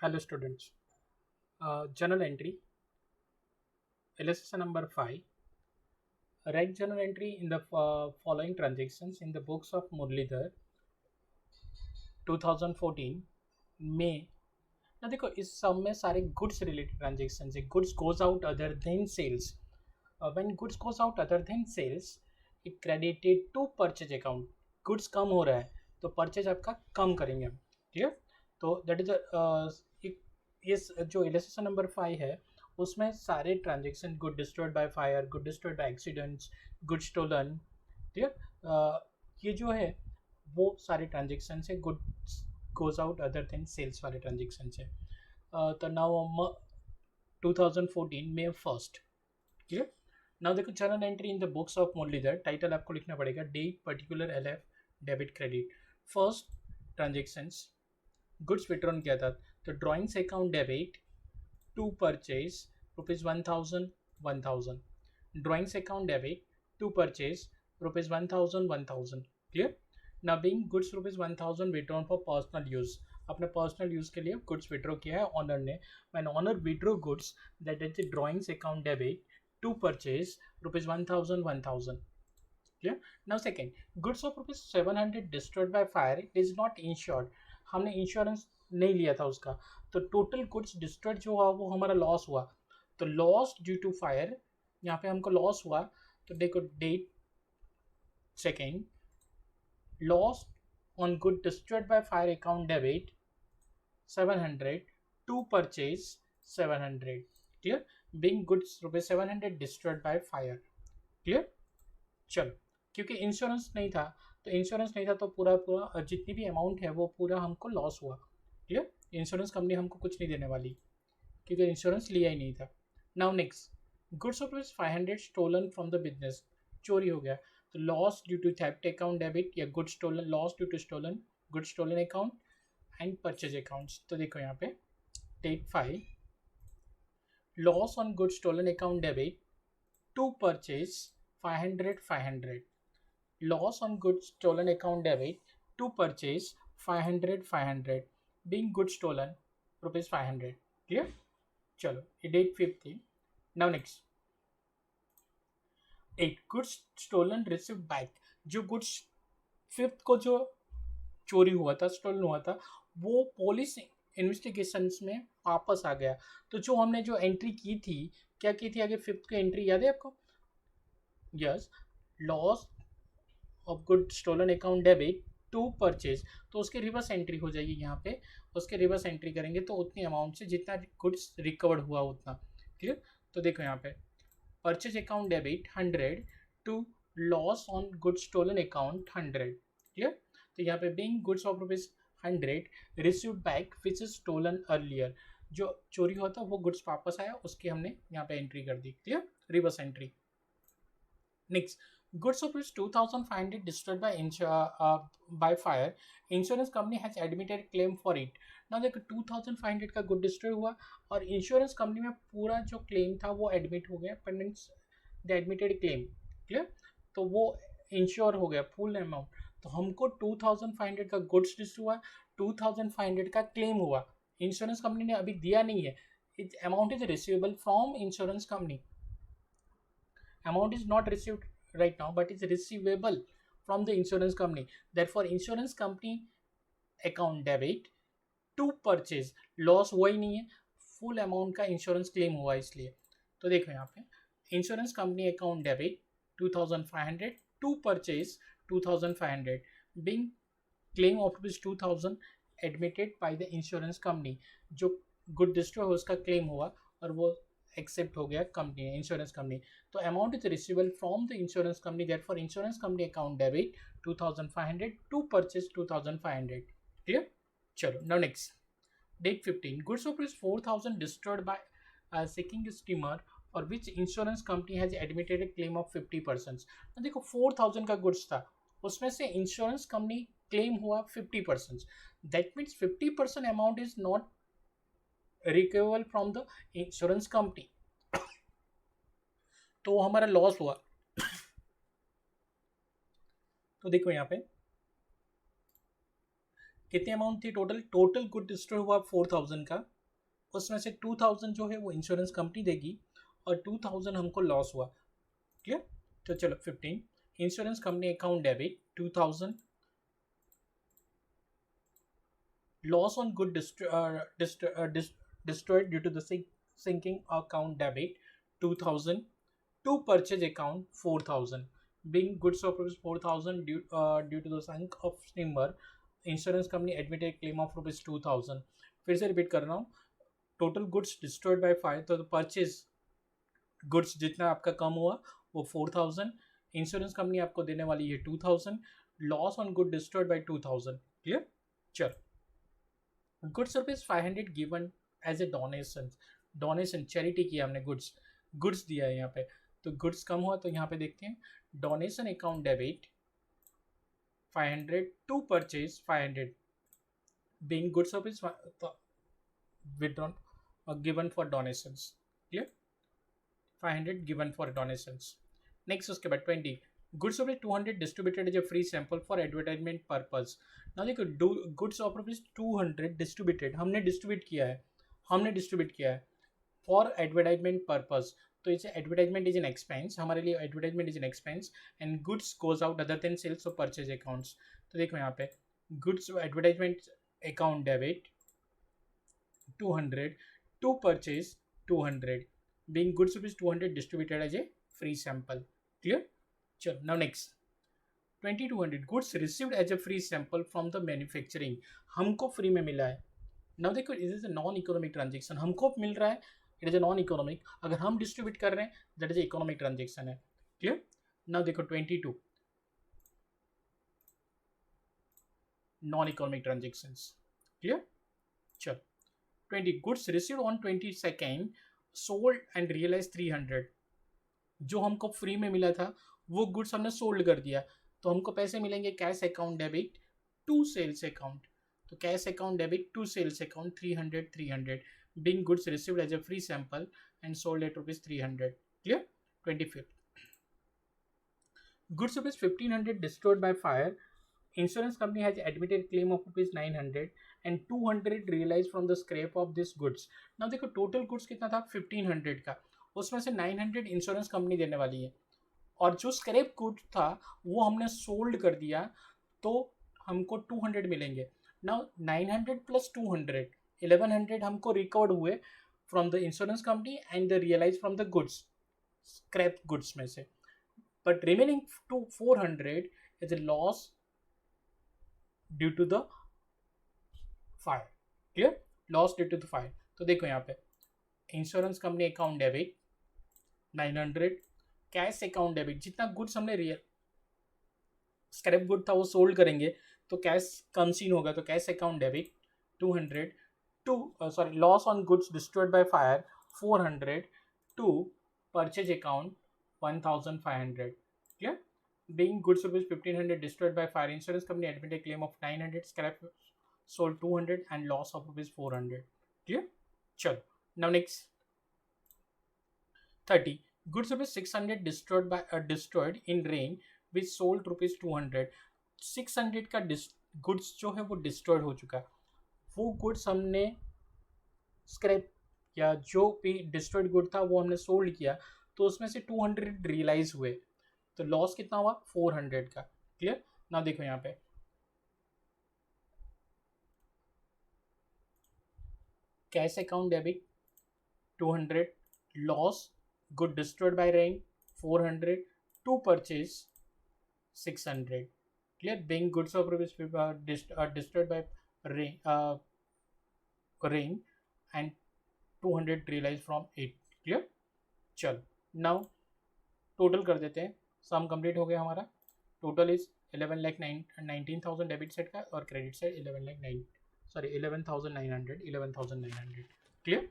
Hello students. Journal entry, illustration number 5. Write journal entry in the following transactions in the books of Muralidhar 2014 में. ना देखो इस सब में सारे गुड्स रिलेटेड ट्रांजेक्शन है. Goods goes out other than sales. When goods goes out other than sales it credited to purchase account. Goods कम हो रहा है तो परचेज आपका कम करेंगे हम. क्लियर. तो दैट इज इस जो इलस्ट्रेशन नंबर 5 है उसमें सारे transaction good destroyed by fire, good destroyed by accidents, good stolen. Clear. ये जो है वो सारे ट्रांजेक्शन है good goes out other than sales वाले ट्रांजेक्शन है. तो नाउ 2014 मे 1. क्लियर. नाउ देखो journal entry in the books of Muralidhar. Title आपको लिखना पड़ेगा date particular LF debit credit. First transactions goods withdrawn किया था तो drawings account debit to purchase ₹1000 1000. Drawings account debit to purchase ₹1000. Clear. ना being goods ₹1000 withdrawn for personal use. अपने personal use के लिए गुड्स विड्रॉ किया है ऑनर ने. When owner withdraw goods that is the drawings account debit to purchase ₹1000 1000. Clear. Now second goods of ₹700 destroyed by fire it is not insured. हमने insurance नहीं लिया था उसका तो टोटल गुड्स डिस्ट्रॉयड जो हुआ वो हमारा लॉस हुआ. तो लॉस ड्यू टू फायर यहाँ पे हमको लॉस हुआ. तो देखो date second loss on good destroyed by fire account debit 700 to purchase 700. Clear. Being goods ₹700 destroyed by fire. Clear. चलो क्योंकि इंश्योरेंस नहीं था तो पूरा पूरा जितनी भी अमाउंट है वो पूरा हमको लॉस हुआ. क्लियर. इंश्योरेंस कंपनी हमको कुछ नहीं देने वाली क्योंकि इंश्योरेंस लिया ही नहीं था. Now next goods of ₹500 stolen from the business. चोरी हो गया तो loss due to theft account debit या good stolen loss due to stolen good stolen account and purchase accounts. तो देखो यहाँ पे date 5 loss on good stolen account debit to purchase 500 500. Loss on goods stolen account debit to purchase 500 500. Being goods stolen ₹500. Clear. चलो ये date 5 थी. Now next 8 goods stolen receive back. जो goods 5 को जो चोरी हुआ था स्टोलन हुआ था वो पुलिस इन्वेस्टिगेशंस में वापस आ गया. तो जो हमने जो एंट्री की थी क्या की थी आगे 5th की एंट्री याद है आपको. Yes. Loss of good stolen account debit to purchase. तो उसके रिवर्स एंट्री हो जाएगी यहाँ पे. उसके रिवर्स एंट्री करेंगे तो उतनी अमाउंट से जितना गुड्स रिकवर्ड हुआ उतना. क्लियर. तो देखो यहाँ पे purchase account debit 100 to loss on good stolen account 100. Clear. तो यहाँ पे being goods of ₹100 received back which is stolen earlier. जो चोरी हुआ था वो गुड्स वापस आया उसकी हमने यहाँ पे एंट्री कर दी. Clear. Reverse entry. Next goods of which 2500 destroyed by fire. Insurance company has admitted claim for it. Now देखो 2500 का गुड डिस्ट्रॉय हुआ और इंश्योरेंस कंपनी में पूरा जो क्लेम था वो एडमिट हो गया. Means the admitted claim. Clear. तो वो इंश्योर हो गया फुल अमाउंट. तो हमको 2500 का गुड्स डिस्ट्रॉय हुआ, 2500 का क्लेम हुआ. इंश्योरेंस कंपनी ने अभी दिया नहीं है. It amount is receivable from insurance company. Amount is not received right now but is receivable from the insurance company. Therefore insurance company account debit to purchase. लॉस हुआ ही नहीं है, फुल अमाउंट का इंश्योरेंस क्लेम हुआ इसलिए. तो देखो यहाँ पे insurance company account debit 2500 to purchase 2500. Being claim of ₹2000 admitted by the insurance company. जो गुड डिस्ट्रॉय हो उसका क्लेम हुआ और वो एक्सेप्ट हो गया कंपनी इंश्योरेंस कंपनी. तो amount is receivable from the insurance company. Therefore insurance company account debit 2500 to purchase 2500. Clear. चलो now next date 15 goods of ₹4000 destroyed by sinking steamer for which insurance company has admitted a claim of 50%. तो देखो 4000 का goods था उसमें से insurance company claim हुआ 50%. That means 50% amount is not recoverable from the insurance company. तो हमारा loss हुआ. तो देखो यहाँ पे कितनी अमाउंट थी टोटल गुड डिस्ट्रॉय हुआ 4000 का. उसमें से 2000 जो है वो इंश्योरेंस कंपनी देगी और 2000 हमको लॉस हुआ। क्लियर? तो चलो 15 insurance company account debit 2000 loss on good destroyed due to the sinking account debit 2000 to purchase account 4000 being goods of rupees 4000 due to the sink of steamer insurance company admitted claim of rupees 2000। फिर से repeat कर रहा हूँ, total goods destroyed by fire, तो purchase goods जितना आपका कम हुआ वो 4000, इंश्योरेंस कंपनी आपको देने वाली है 2000, loss on good destroyed by 2000। Clear? चल, goods rupees 500 given as a donation, donation charity किया हमने, गुड्स दिया है यहाँ पे, तो गुड्स कम हुआ तो यहाँ पे देखते हैं donation account debit 500 to purchase 500 being goods rupees withdrawn given for donations। Clear? 500 given for donations। Next उसके बाद 20 goods rupees 200 distributed as a free sample for advertisement purpose. ना देखो, गुड्स ऑफ रुपीज 200 डिस्ट्रीब्यूटेड, हमने distribute किया है for advertisement purpose, तो इसे advertisement is an expense, हमारे लिए advertisement is an expense and goods goes out other than sales और परचेज अकाउंट्स। तो देखो यहाँ पे goods advertisement account debit 200 to purchase 200 being goods rupees 200 distributed as a free sample। clear? चलो, now next 2200 goods received as a free sample from the manufacturing, हमको free में मिला है। now देखो, it is a non economic transaction, हमको मिल रहा है, it is a non economic, अगर हम डिस्ट्रीब्यूट कर रहे हैं दैट इज इकोनॉमिक ट्रांजेक्शन है। क्लियर? now देखो 22 नॉन इकोनॉमिक ट्रांजेक्शंस। क्लियर? चलो 20 goods received on 22nd sold and realise 300, जो हमको फ्री में मिला था वो गुड्स हमने सोल्ड कर दिया, तो हमको पैसे मिलेंगे cash account debit to sales account, तो cash account debit to sales account 300 being goods received as a free sample and sold at rupees 300। clear? 25th goods rupees 1500 destroyed by fire, insurance company has admitted claim of rupees 900 and 200 realized from the scrap of this goods। now देखो total goods कितना था 1500 का, उसमें से 900 insurance company देने वाली है और जो स्क्रैप गुड था वो हमने सोल्ड कर दिया तो हमको 200 मिलेंगे। now 900 प्लस 200 1100 हमको रिकवर्ड हुए from the insurance company and the realise from the goods, scrap goods में से, but remaining to 400 is a loss due to the fire. Clear? Loss due to the fire. तो देखो यहाँ पे insurance company account debit 900, cash account debit जितना goods हमने real scrap good था वो सोल्ड करेंगे तो कैश कम सीन होगा, तो cash account debit 200 to sorry loss on goods destroyed by fire 400 to purchase account 1500। Clear? being goods rupees 1500 destroyed by fire, insurance company admitted claim of 900, scrap sold 200 and loss of rupees 400। clear? चलो, now next 30 goods rupees 600 destroyed by destroyed in rain which sold rupees 200। 600 का goods जो है वो destroyed हो चुका है, वो goods हमने स्क्रैप या जो भी डिस्ट्रॉयड गुड था वो हमने सोल्ड किया, तो उसमें से 200 रियलाइज हुए, तो लॉस कितना हुआ 400 का। क्लियर? ना देखो यहाँ पे cash account debit 200, loss good destroyed by rain 400 to purchase 600। Clear? being goods of rupees destroyed by rain and 200 realized from it। Clear? चल, नाउ टोटल कर देते हैं, सम कंप्लीट हो गया हमारा, टोटल इज 11,19,000 डेबिट सेट का और credit set 11,900। Clear?